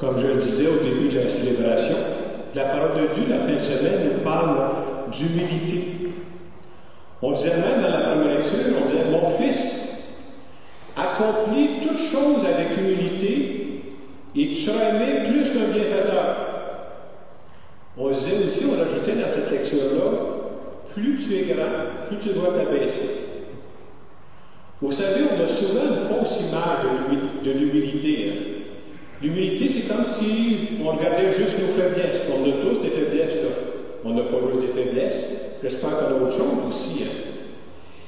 Comme je le disais au début de la célébration, la parole de Dieu, la fin de semaine, nous parle d'humilité. On disait même dans la première lecture, on disait, mon fils, accomplis toutes choses avec humilité et tu seras aimé plus qu'un bienfaiteur. On disait aussi, on ajoutait dans cette lecture-là, plus tu es grand, plus tu dois t'abaisser. Vous savez, on a souvent une fausse image de l'humilité. L'humilité, c'est comme si on regardait juste nos faiblesses. On a tous des faiblesses, là. On n'a pas juste des faiblesses. J'espère qu'on a autre chose aussi.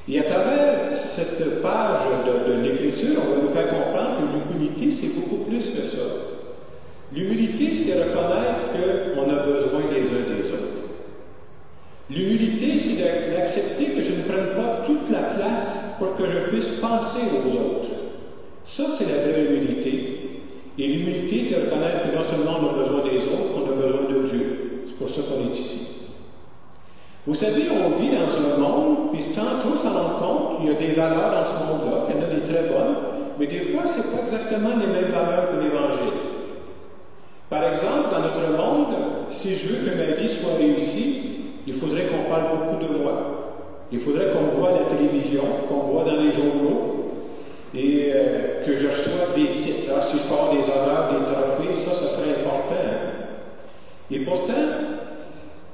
Et à travers cette page de l'Écriture, on va nous faire comprendre que l'humilité, c'est beaucoup plus que ça. L'humilité, c'est reconnaître qu'on a besoin les uns des autres. L'humilité, c'est d'accepter que je ne prenne pas toute la place pour que je puisse penser aux autres. Ça, c'est la vraie humilité. Et l'humilité, c'est reconnaître que non seulement on a besoin des autres, on a besoin de Dieu. C'est pour ça qu'on est ici. Vous savez, on vit dans un monde, puis sans trop s'en rendre compte, il y a des valeurs dans ce monde-là, il y en a des très bonnes, mais des fois, ce n'est pas exactement les mêmes valeurs que l'Évangile. Par exemple, dans notre monde, si je veux que ma vie soit réussie, il faudrait qu'on parle beaucoup de moi. Il faudrait qu'on me voie à la télévision, qu'on me voie dans les journaux, et que je reçoive des titres. Alors, si je parle des honneurs, des trophées, ça serait important. Et pourtant,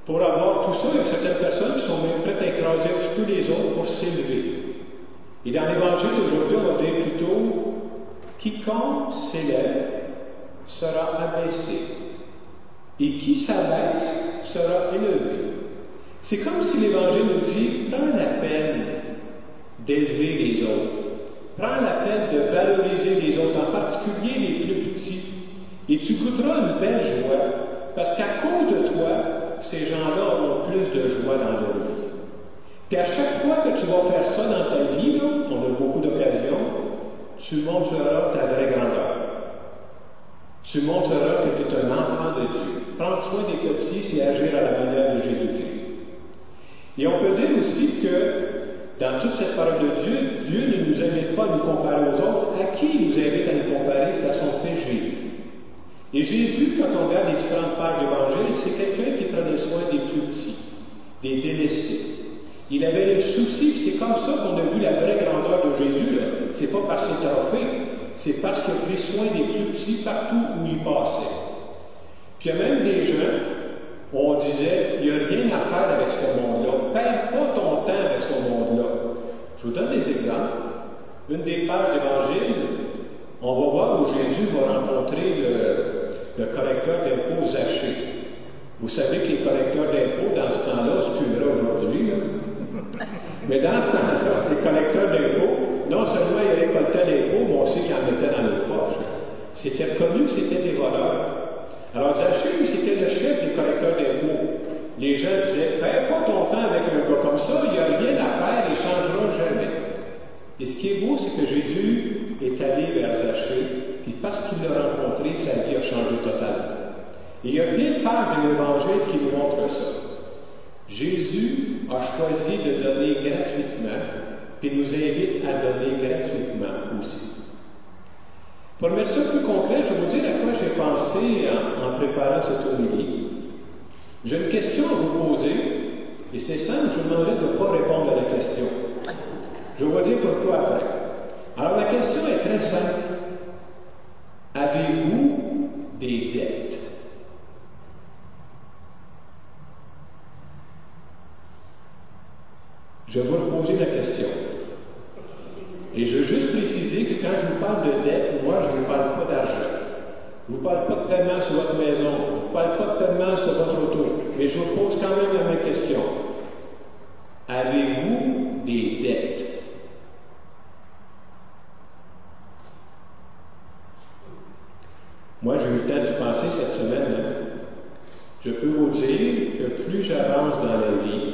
pour avoir tout ça, il y a certaines personnes qui sont même prêtes à écraser un petit peu les autres pour s'élever. Et dans l'Évangile d'aujourd'hui, on va dire plutôt « Quiconque s'élève sera abaissé, et qui s'abaisse sera élevé. » C'est comme si l'Évangile nous dit « Prends la peine d'élever les autres. Prends la peine de valoriser les autres, en particulier les plus petits, et tu goûteras une belle joie, parce qu'à cause de toi, ces gens-là auront plus de joie dans leur vie. Puis à chaque fois que tu vas faire ça dans ta vie, là, on a beaucoup d'occasions, tu montreras ta vraie grandeur. Tu montreras que tu es un enfant de Dieu. Prendre soin des petits, c'est agir à la manière de Jésus-Christ. Et on peut dire aussi que dans toute cette parole de Dieu, Dieu ne nous invite pas à nous comparer aux autres. À qui il nous invite à nous comparer? C'est à son Fils Jésus. Et Jésus, quand on regarde les différentes pages d'Évangile, c'est quelqu'un qui prenait soin des plus petits, des délaissés. Il avait le souci, c'est comme ça qu'on a vu la vraie grandeur de Jésus. C'est pas par ses trophées, c'est parce qu'il a pris soin des plus petits partout où il passait. Puis il y a même des gens où on disait, il n'y a rien à faire avec ce monde-là. Perds pas ton temps avec ce monde-là. Je vous donne des exemples. Une des pages d'Évangile, on va voir où Jésus va rencontrer le correcteur d'impôts Zachée. Vous savez que les correcteurs d'impôts, dans ce temps-là, c'est plus vrai aujourd'hui, mais dans ce temps-là, les collecteurs d'impôts, non seulement ils récoltaient l'impôt, mais aussi qu'ils en mettaient dans leur poche. C'était reconnu que c'était des voleurs. Alors Zachée, c'était le chef des collecteurs d'impôts. Les gens disaient, perds pas ton temps avec un gars comme ça, il n'y a rien à faire, il ne changera jamais. Et ce qui est beau, c'est que Jésus est allé vers Zachée, puis parce qu'il l'a rencontré, sa vie a changé totalement. Et il y a plein de pages de l'Évangile qui nous montrent ça. Jésus a choisi de donner gratuitement, puis nous invite à donner gratuitement aussi. Pour mettre ça plus concret, je vais vous dire à quoi j'ai pensé en préparant cette homélie. J'ai une question à vous poser, et c'est simple, je vous demanderai de ne pas répondre à la question. Je vais vous dire pourquoi après. Alors la question est très simple. Avez-vous des dettes? Je vais vous poser la question. Et je veux juste préciser que quand je vous parle de dette, moi, je ne vous parle pas d'argent. Je ne vous parle pas de paiement sur votre maison. Je ne vous parle pas de paiement sur votre auto. Mais je vous pose quand même la même question. Avez-vous des dettes? Moi, j'ai eu le temps de penser cette semaine. Je peux vous dire que plus j'avance dans la vie,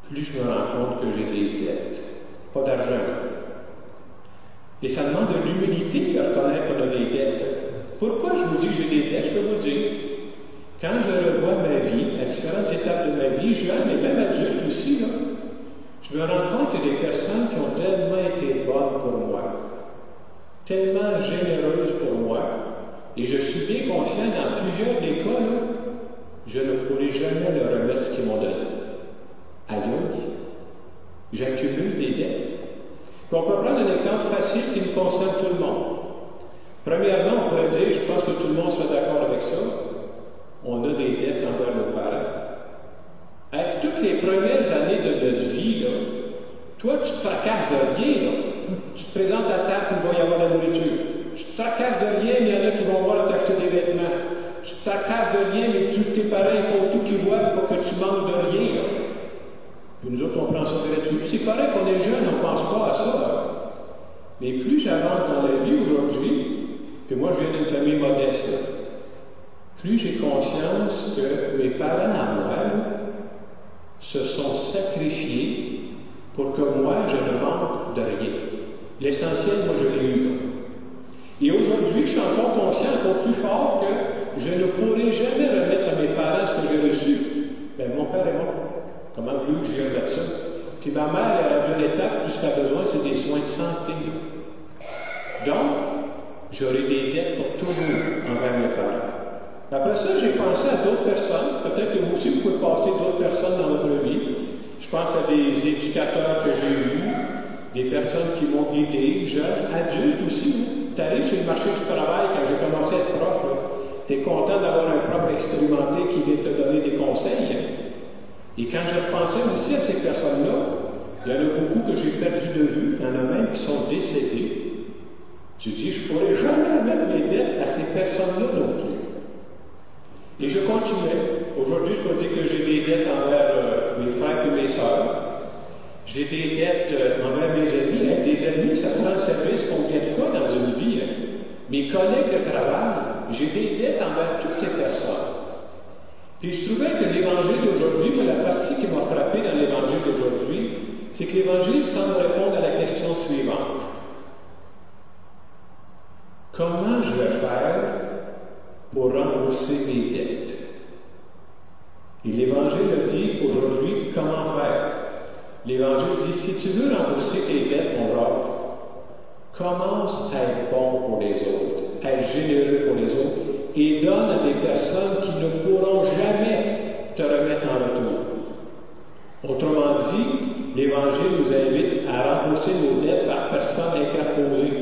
plus je me rends compte que j'ai des dettes. Pas d'argent. Et ça demande de l'humilité de reconnaître qu'on a des dettes. Pourquoi je vous dis que j'ai des dettes? Je peux vous dire. Quand je revois ma vie, à différentes étapes de ma vie, jeune et même adulte aussi, là, je me rends compte qu'il y a des personnes qui ont tellement été bonnes pour moi, tellement généreuses pour moi, Et je suis bien conscient, dans plusieurs des cas, là, je ne pourrai jamais leur remettre ce qu'ils m'ont donné. Aïe, j'accumule des dettes. Puis on peut prendre un exemple facile qui nous concerne tout le monde. Premièrement, on pourrait dire, je pense que tout le monde sera d'accord avec ça, on a des dettes envers nos parents. Avec toutes les premières années de notre vie, là, toi, tu te tracasses de rien. Là. Tu te présentes à table, il va y avoir de la nourriture. Tu te tracasses de rien, mais il y en a qui vont voir t'acheter des vêtements. Tu te tracasses de rien, mais tous tes parents, il faut tout qu'ils voient pour que tu manques de rien. Là. Puis nous autres, on prend ça gratuit. C'est correct qu'on est jeune, on ne pense pas à ça. Là. Mais plus j'avance dans la vie aujourd'hui, puis moi, je viens d'une famille modeste, là, plus j'ai conscience que mes parents à moi se sont sacrifiés pour que moi, je ne manque de rien. L'essentiel, moi, je l'ai eu. Là. Et aujourd'hui, je suis encore conscient, encore plus fort, que je ne pourrai jamais remettre à mes parents ce que j'ai reçu. Bien, mon père est mort. Comment plus que je viens mettre ça? Puis ma mère, elle a vu l'étape, tout ce qu'elle a besoin, c'est des soins de santé. Donc, j'aurai des dettes pour toujours envers mes parents. Après ça, j'ai pensé à d'autres personnes. Peut-être que vous aussi, vous pouvez passer d'autres personnes dans votre vie. Je pense à des éducateurs que j'ai eus, des personnes qui m'ont guidé, jeunes, adultes aussi. Tu arrives sur le marché du travail, quand j'ai commencé à être prof, tu es content d'avoir un prof expérimenté qui vient te donner des conseils. Et quand je repensais aussi à ces personnes-là, il y en a beaucoup que j'ai perdu de vue, il y en a même qui sont décédés. Tu dis, je ne pourrais jamais mettre mes dettes à ces personnes-là non plus. Et je continuais. Aujourd'hui, je peux dire que j'ai des dettes envers mes frères et mes sœurs. J'ai des dettes envers mes amis. Avec des amis, ça prend le service combien de fois dans une vie. Hein? Mes collègues de travail, j'ai des dettes envers toutes ces personnes. Puis je trouvais que l'Évangile d'aujourd'hui, mais la partie qui m'a frappé dans l'Évangile d'aujourd'hui, c'est que l'Évangile semble répondre à la question suivante. Comment je vais faire pour rembourser mes dettes? Et l'Évangile dit aujourd'hui comment faire. L'Évangile dit, si tu veux rembourser tes dettes, mon Jacques, commence à être bon pour les autres, à être généreux pour les autres, et donne à des personnes qui ne pourront jamais te remettre en retour. Autrement dit, l'Évangile nous invite à rembourser nos dettes par personne interposée.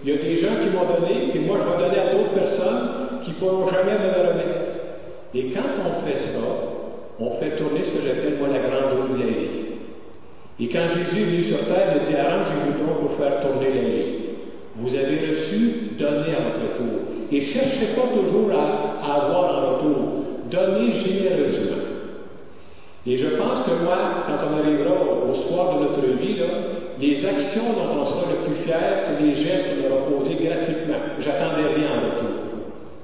Il y a des gens qui m'ont donné, puis moi je vais donner à d'autres personnes qui ne pourront jamais me le remettre. Et quand on fait ça, on fait tourner ce que j'appelle moi la grande roue de la vie. Et quand Jésus est venu sur terre, il a dit, arrangez-vous pour faire tourner la vie. Vous avez reçu, donnez à votre tour. Et ne cherchez pas toujours à avoir en retour. Donnez généreusement. Et je pense que moi, quand on arrivera au soir de notre vie, là, les actions dont on sera le plus fier, c'est les gestes qu'on aura posés gratuitement. J'attendais rien en retour.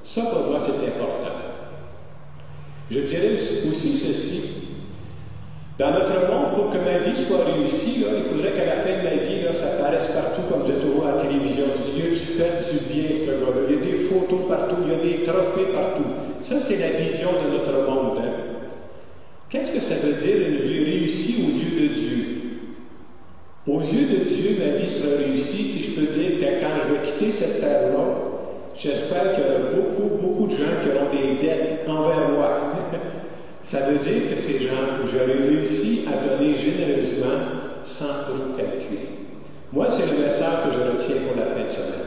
Ça, pour moi, c'est important. Je dirais aussi ceci. Dans notre monde, pour que ma vie soit réussie, là, il faudrait qu'à la fin de ma vie, là, ça apparaisse partout comme je toujours à la télévision. Il y a du fait du bien, ce gars-là. Il y a des photos partout, il y a des trophées partout. Ça, c'est la vision de notre monde. Hein? Qu'est-ce que ça veut dire une vie réussie aux yeux de Dieu? Aux yeux de Dieu, ma vie sera réussie si je peux dire que quand je vais quitter cette terre-là, j'espère qu'il y aura beaucoup de gens qui auront des dettes envers moi. Ça veut dire que ces gens, j'aurais réussi à donner généreusement sans trop calculer. Moi, c'est le message que je retiens pour la fin de semaine.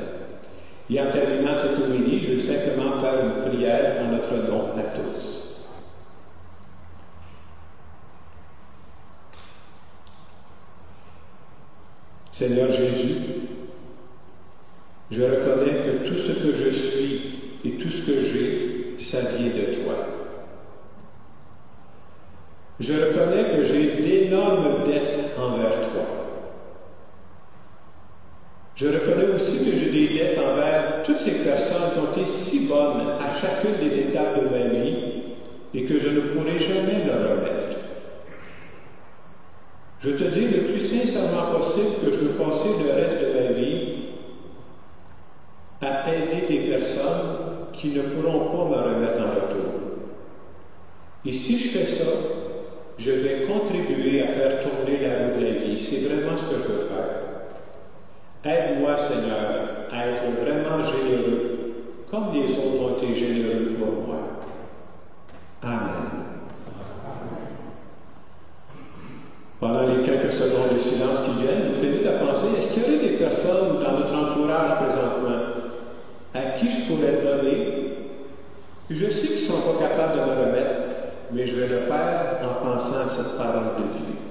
Et en terminant cette homélie, je veux simplement faire une prière en notre nom à tous. Seigneur Jésus, je reconnais que tout ce que je suis et tout ce que j'ai, ça vient de toi. Je reconnais que j'ai d'énormes dettes envers toi. Je reconnais aussi que j'ai des dettes envers toutes ces personnes qui ont été si bonnes à chacune des étapes de ma vie et que je ne pourrai jamais leur remettre. Je te dis le plus sincèrement possible que je veux passer le reste de ma vie à aider des personnes qui ne pourront pas me remettre en retour. Et si je fais ça, je vais contribuer à faire tourner la roue de la vie. C'est vraiment ce que je veux faire. Aide-moi, Seigneur, à être vraiment généreux, comme les autres ont été généreux pour moi. Amen. Pendant les quelques secondes de silence qui viennent, je vous invite à penser, est-ce qu'il y aurait des personnes dans notre entourage présentement à qui je pourrais donner? Je sais qu'ils ne sont pas capables de me remettre, mais je vais le faire en pensant à cette parole de Dieu.